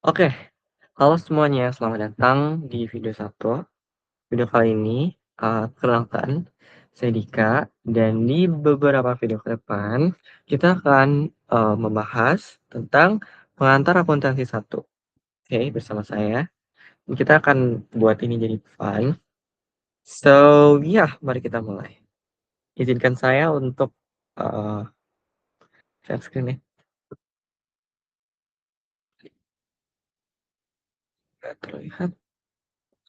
Oke, halo semuanya, selamat datang di video satu. Video kali ini, perkenalkan, saya Dika, dan di beberapa video ke depan, kita akan membahas tentang pengantar akuntansi satu. Oke, bersama saya. Kita akan buat ini jadi fun. So, ya, mari kita mulai. Izinkan saya untuk uh, share screen ya. Sudah terlihat?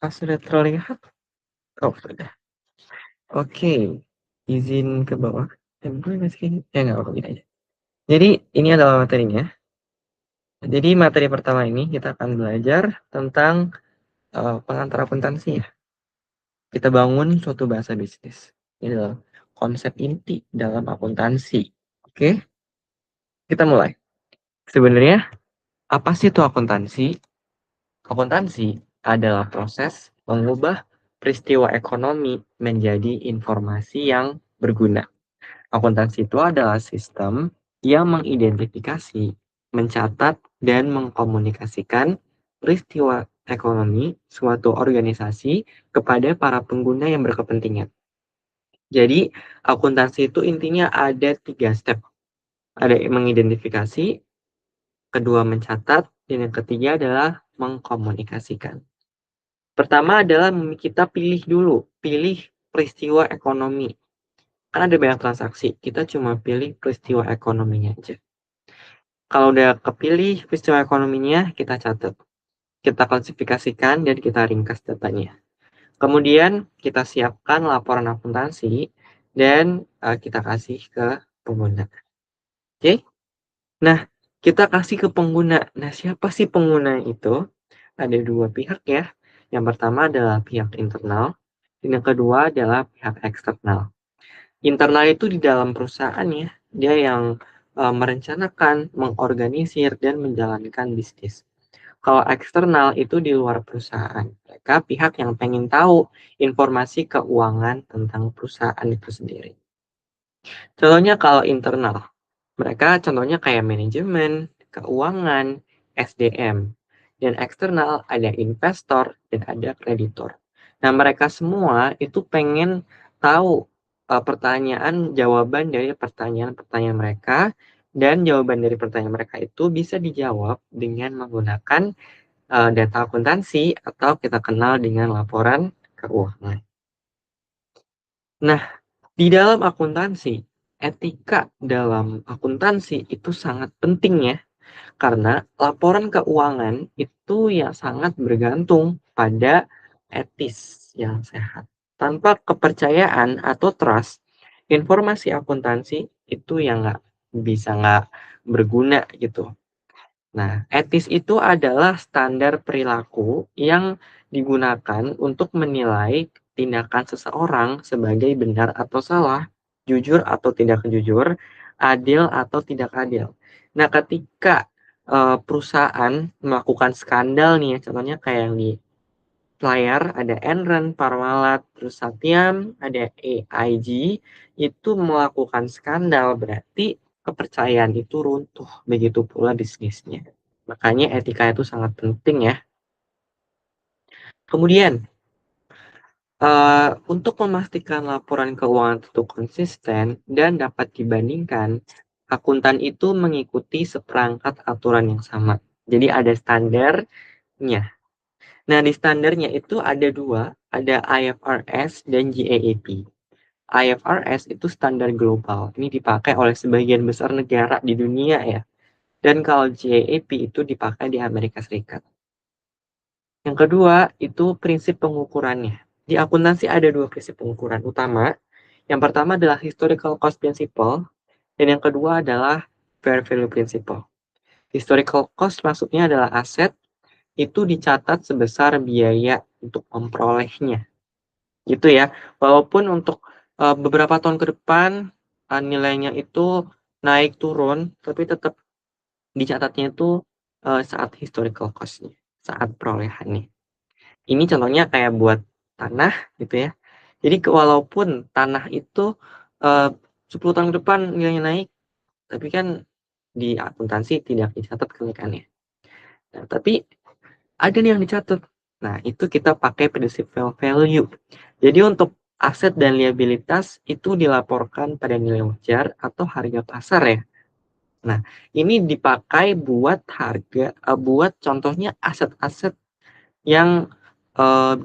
Sudah terlihat? Oh, sudah. Oke, izin ke bawah. Boleh nggak sih? Ya nggak apa-apa gini aja. Jadi ini adalah materinya. Jadi materi pertama ini kita akan belajar tentang pengantar akuntansi ya. Kita bangun suatu bahasa bisnis. Ini adalah konsep inti dalam akuntansi. Oke, kita mulai. Sebenarnya apa sih itu akuntansi? Akuntansi adalah proses mengubah peristiwa ekonomi menjadi informasi yang berguna. Akuntansi itu adalah sistem yang mengidentifikasi, mencatat, dan mengkomunikasikan peristiwa ekonomi suatu organisasi kepada para pengguna yang berkepentingan. Jadi, akuntansi itu intinya ada 3 step. Ada mengidentifikasi, kedua mencatat, dan yang ketiga adalah mengkomunikasikan. Pertama adalah kita pilih peristiwa ekonomi. Kan ada banyak transaksi, kita cuma pilih peristiwa ekonominya aja. Kalau udah kepilih peristiwa ekonominya, kita catat. Kita klasifikasikan dan kita ringkas datanya. Kemudian kita siapkan laporan akuntansi dan kita kasih ke pengguna. Oke? Nah, kita kasih ke pengguna. Nah, siapa sih pengguna itu? Ada 2 pihak ya. Yang pertama adalah pihak internal, dan yang kedua adalah pihak eksternal. Internal itu di dalam perusahaan ya, dia yang merencanakan, mengorganisir, dan menjalankan bisnis. Kalau eksternal itu di luar perusahaan, mereka pihak yang pengen tahu informasi keuangan tentang perusahaan itu sendiri. Contohnya kalau internal, mereka contohnya kayak manajemen, keuangan, SDM. Dan eksternal ada investor dan ada kreditor. Nah, mereka semua itu pengen tahu jawaban dari pertanyaan-pertanyaan mereka, dan jawaban dari pertanyaan mereka itu bisa dijawab dengan menggunakan data akuntansi atau kita kenal dengan laporan keuangan. Nah, di dalam akuntansi, etika dalam akuntansi itu sangat penting ya, karena laporan keuangan itu ya sangat bergantung pada etis yang sehat. Tanpa kepercayaan atau trust, informasi akuntansi itu yang nggak berguna gitu. Nah, etis itu adalah standar perilaku yang digunakan untuk menilai tindakan seseorang sebagai benar atau salah, jujur atau tidak jujur, adil atau tidak adil. Nah, ketika perusahaan melakukan skandal nih ya, contohnya kayak yang di layar ada Enron, Parmalat, terus Satyam, ada AIG, itu melakukan skandal, berarti kepercayaan itu runtuh, begitu pula bisnisnya. Makanya etika itu sangat penting ya. Kemudian, untuk memastikan laporan keuangan itu konsisten dan dapat dibandingkan, akuntan itu mengikuti seperangkat aturan yang sama. Jadi ada standarnya. Nah, di standarnya itu ada 2, ada IFRS dan GAAP. IFRS itu standar global. Ini dipakai oleh sebagian besar negara di dunia ya. Dan kalau GAAP itu dipakai di Amerika Serikat. Yang kedua, itu prinsip pengukurannya. Di akuntansi ada 2 prinsip pengukuran utama. Yang pertama adalah historical cost principle, dan yang kedua adalah fair value principle. Historical cost maksudnya adalah aset itu dicatat sebesar biaya untuk memperolehnya. Gitu ya. Walaupun untuk beberapa tahun ke depan nilainya itu naik turun, tapi tetap dicatatnya itu saat historical cost-nya, saat perolehannya. Ini contohnya kayak buat tanah gitu ya. Jadi walaupun tanah itu 10 tahun ke depan nilainya naik, tapi kan di akuntansi tidak dicatat kenaikannya. Nah, tapi ada nih yang dicatat. Nah, itu kita pakai prinsip fair value. Jadi untuk aset dan liabilitas itu dilaporkan pada nilai wajar atau harga pasar ya. Nah, ini dipakai buat buat contohnya aset-aset yang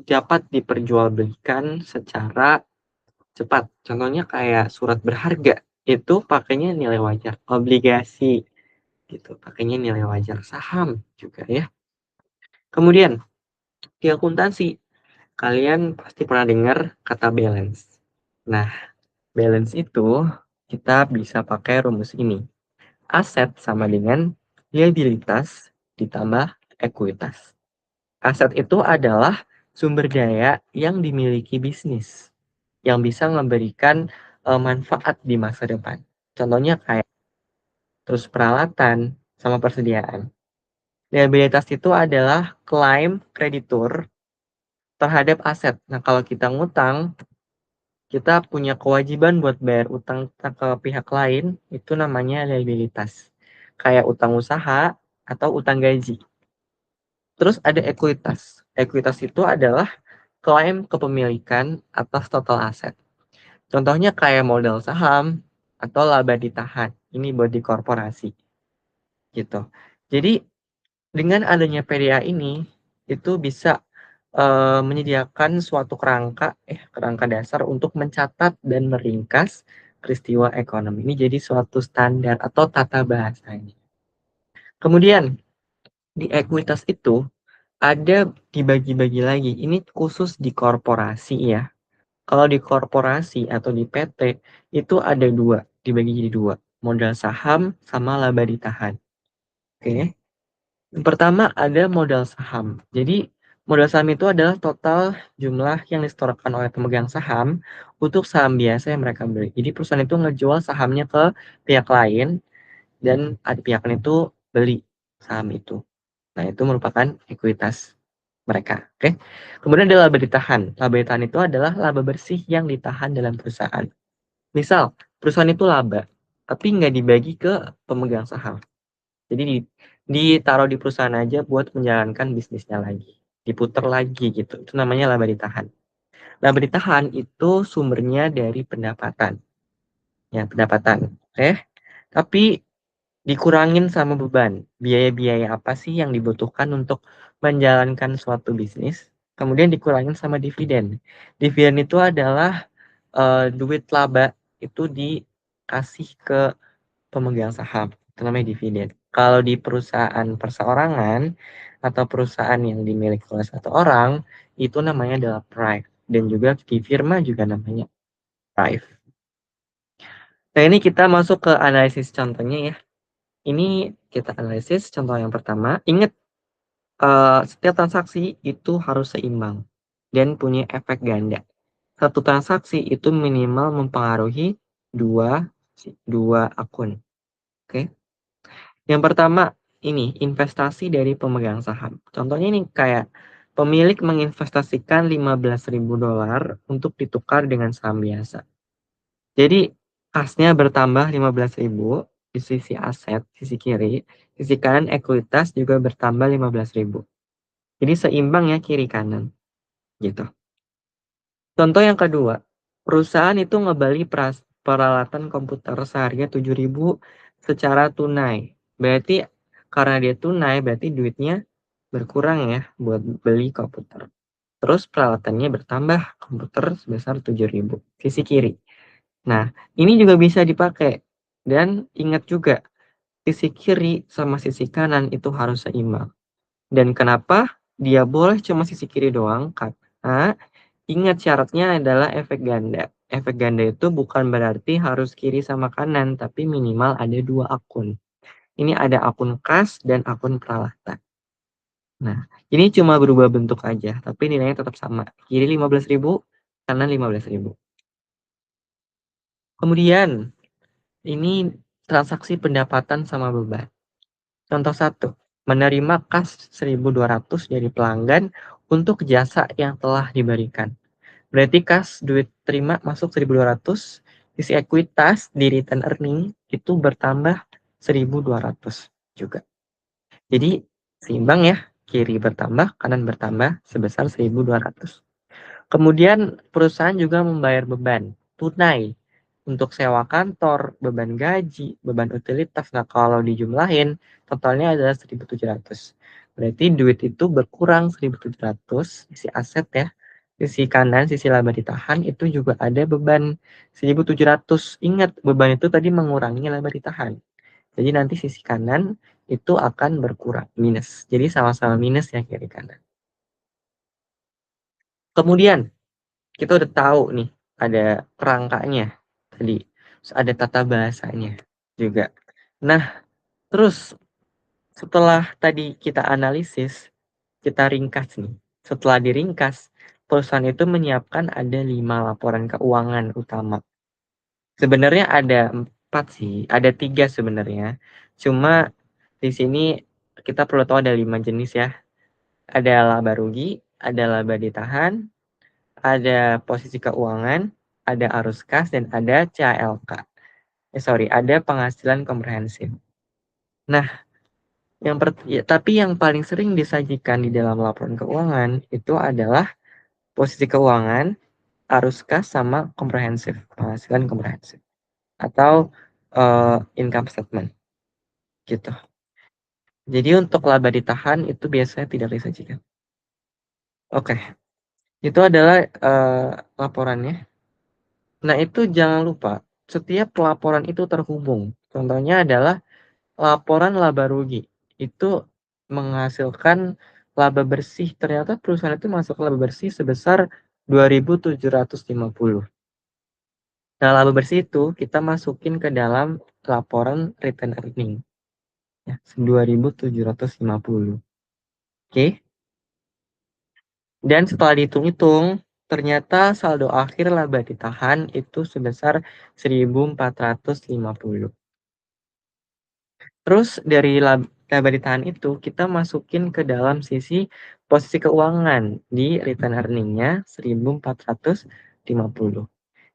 dapat diperjualbelikan secara cepat. Contohnya kayak surat berharga, itu pakainya nilai wajar. Obligasi, gitu, pakainya nilai wajar. Saham juga ya. Kemudian, di akuntansi, kalian pasti pernah dengar kata balance. Nah, balance itu kita bisa pakai rumus ini. Aset sama dengan liabilitas ditambah ekuitas. Aset itu adalah sumber daya yang dimiliki bisnis yang bisa memberikan manfaat di masa depan. Contohnya kayak terus peralatan sama persediaan. Liabilitas itu adalah klaim kreditur terhadap aset. Nah, kalau kita ngutang, kita punya kewajiban buat bayar utang kita ke pihak lain, itu namanya liabilitas. Kayak utang usaha atau utang gaji. Terus ada ekuitas. Ekuitas itu adalah klaim kepemilikan atas total aset. Contohnya kayak modal saham atau laba ditahan. Ini buat di korporasi gitu. Jadi dengan adanya PDA ini itu bisa menyediakan suatu kerangka dasar untuk mencatat dan meringkas peristiwa ekonomi ini jadi suatu standar atau tata bahasanya. Kemudian di ekuitas itu ada dibagi-bagi lagi. Ini khusus di korporasi ya. Kalau di korporasi atau di PT itu ada dua, dibagi jadi dua, modal saham sama laba ditahan. Oke. Yang pertama ada modal saham. Jadi modal saham itu adalah total jumlah yang disetorkan oleh pemegang saham untuk saham biasa yang mereka beli. Jadi perusahaan itu ngejual sahamnya ke pihak lain dan ada pihak lain itu beli saham itu. Nah, itu merupakan ekuitas mereka. Oke. Kemudian ada laba ditahan. Laba ditahan itu adalah laba bersih yang ditahan dalam perusahaan. Misal, perusahaan itu laba, tapi nggak dibagi ke pemegang saham. Jadi ditaruh di perusahaan aja buat menjalankan bisnisnya lagi. Diputar lagi gitu. Itu namanya laba ditahan. Laba ditahan itu sumbernya dari pendapatan. Ya, pendapatan. Oke. Tapi dikurangin sama beban. Biaya-biaya apa sih yang dibutuhkan untuk menjalankan suatu bisnis? Kemudian dikurangin sama dividen. Dividen itu adalah duit laba itu dikasih ke pemegang saham. Itu namanya dividen. Kalau di perusahaan perseorangan atau perusahaan yang dimiliki oleh satu orang, itu namanya adalah private. Dan juga di firma juga namanya private. Nah, ini kita masuk ke analisis contohnya ya. Ini kita analisis contoh yang pertama. Ingat, setiap transaksi itu harus seimbang dan punya efek ganda. Satu transaksi itu minimal mempengaruhi dua dua akun. Oke. Yang pertama ini investasi dari pemegang saham. Contohnya ini kayak pemilik menginvestasikan $15.000 untuk ditukar dengan saham biasa. Jadi kasnya bertambah 15.000 di sisi aset, sisi kiri, sisi kanan ekuitas juga bertambah 15.000. Jadi seimbang ya kiri kanan gitu. Contoh yang kedua, perusahaan itu ngebeli peralatan komputer seharga 7.000 secara tunai. Berarti karena dia tunai berarti duitnya berkurang ya buat beli komputer. Terus peralatannya bertambah komputer sebesar 7.000 sisi kiri. Nah, ini juga bisa dipakai. Dan ingat juga sisi kiri sama sisi kanan itu harus seimbang. Dan kenapa dia boleh cuma sisi kiri doang? Karena ingat syaratnya adalah efek ganda. Efek ganda itu bukan berarti harus kiri sama kanan, tapi minimal ada dua akun. Ini ada akun kas dan akun peralatan. Nah, ini cuma berubah bentuk aja, tapi nilainya tetap sama. Kiri 15.000, kanan 15.000. Kemudian, ini transaksi pendapatan sama beban. Contoh 1, menerima kas 1.200 dari pelanggan untuk jasa yang telah diberikan. Berarti kas duit terima masuk 1.200, sisi ekuitas di return earning itu bertambah 1.200 juga. Jadi seimbang ya, kiri bertambah, kanan bertambah sebesar 1.200. Kemudian perusahaan juga membayar beban tunai untuk sewa kantor, beban gaji, beban utilitas. Nah, kalau dijumlahin totalnya adalah 1.700. Berarti duit itu berkurang 1.700, sisi aset ya. Sisi kanan, sisi laba ditahan itu juga ada beban 1.700. Ingat, beban itu tadi mengurangi laba ditahan. Jadi nanti sisi kanan itu akan berkurang, minus. Jadi sama-sama minus ya kiri kanan. Kemudian kita udah tahu nih ada kerangkanya tadi, terus ada tata bahasanya juga. Nah, terus setelah tadi kita analisis, kita ringkas nih. Setelah diringkas, perusahaan itu menyiapkan ada 5 laporan keuangan utama. Sebenarnya ada 4 sih, ada 3 sebenarnya. Cuma di sini kita perlu tahu ada 5 jenis ya. Ada laba rugi, ada laba ditahan, ada posisi keuangan, ada arus kas, dan ada CALK. Ada penghasilan komprehensif. Nah, tapi yang paling sering disajikan di dalam laporan keuangan itu adalah posisi keuangan, arus kas, sama komprehensif, penghasilan komprehensif. Atau income statement, gitu. Jadi untuk laba ditahan itu biasanya tidak disajikan. Oke, itu adalah laporannya. Nah, itu jangan lupa, setiap laporan itu terhubung. Contohnya adalah laporan laba rugi. Itu menghasilkan laba bersih. Ternyata perusahaan itu masuk laba bersih sebesar 2.750. Nah, laba bersih itu kita masukin ke dalam laporan return earning. Ya, 2.750. Oke. Dan setelah dihitung-hitung, ternyata saldo akhir laba ditahan itu sebesar 1.450. Terus dari laba ditahan itu kita masukin ke dalam sisi posisi keuangan di return earning-nya 1.450.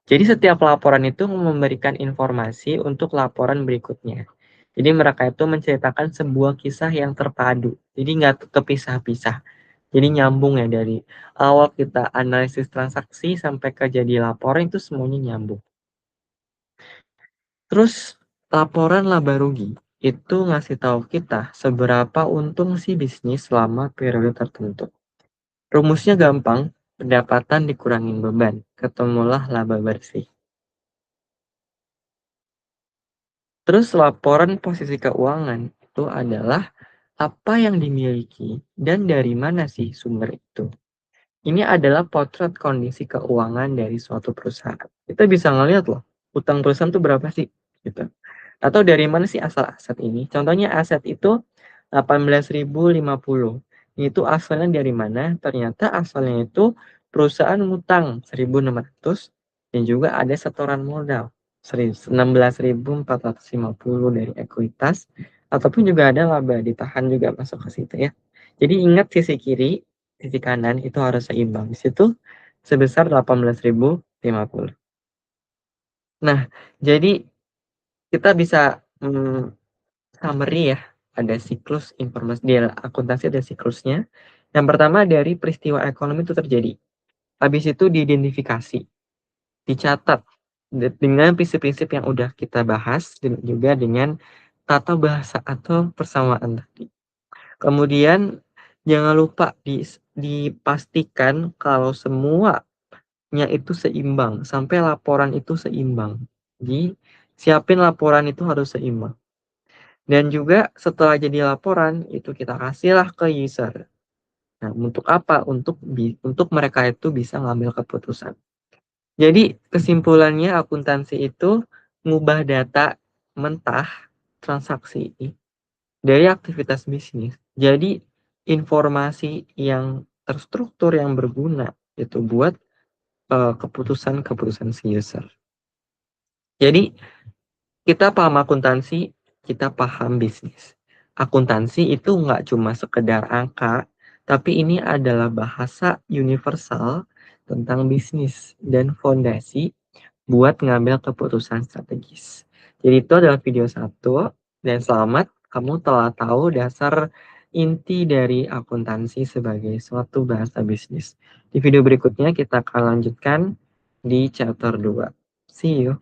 Jadi setiap laporan itu memberikan informasi untuk laporan berikutnya. Jadi mereka itu menceritakan sebuah kisah yang terpadu. Jadi nggak kepisah-pisah. Jadi nyambung ya, dari awal kita analisis transaksi sampai ke jadi laporan itu semuanya nyambung. Terus laporan laba rugi itu ngasih tahu kita seberapa untung si bisnis selama periode tertentu. Rumusnya gampang, pendapatan dikurangin beban, ketemulah laba bersih. Terus laporan posisi keuangan itu adalah apa yang dimiliki dan dari mana sih sumber itu. Ini adalah potret kondisi keuangan dari suatu perusahaan. Kita bisa ngeliat loh, utang perusahaan itu berapa sih, gitu. Atau dari mana sih asal aset ini? Contohnya aset itu 18.050. Itu asalnya dari mana? Ternyata asalnya itu perusahaan ngutang 1.600 dan juga ada setoran modal 16.450 dari ekuitas, ataupun juga ada laba ditahan juga masuk ke situ ya. Jadi ingat, sisi kiri, sisi kanan itu harus seimbang. Di situ sebesar 18.050. Nah, jadi kita bisa summary ya, ada siklus informasi di akuntansi, ada siklusnya. Yang pertama dari peristiwa ekonomi itu terjadi. Habis itu diidentifikasi, dicatat dengan prinsip-prinsip yang udah kita bahas dan juga dengan tata bahasa atau persamaan tadi. Kemudian jangan lupa dipastikan kalau semuanya itu seimbang sampai laporan itu seimbang. Jadi siapin laporan itu harus seimbang. Dan juga setelah jadi laporan itu kita kasihlah ke user. Nah, untuk apa? Untuk mereka itu bisa ngambil keputusan. Jadi kesimpulannya akuntansi itu ngubah data mentah transaksi dari aktivitas bisnis. Jadi informasi yang terstruktur yang berguna itu buat keputusan-keputusan si user. Jadi kita paham akuntansi, kita paham bisnis. Akuntansi itu nggak cuma sekedar angka, tapi ini adalah bahasa universal tentang bisnis dan fondasi buat ngambil keputusan strategis. Jadi itu adalah video 1, dan selamat, kamu telah tahu dasar inti dari akuntansi sebagai suatu bahasa bisnis. Di video berikutnya kita akan lanjutkan di chapter 2. See you.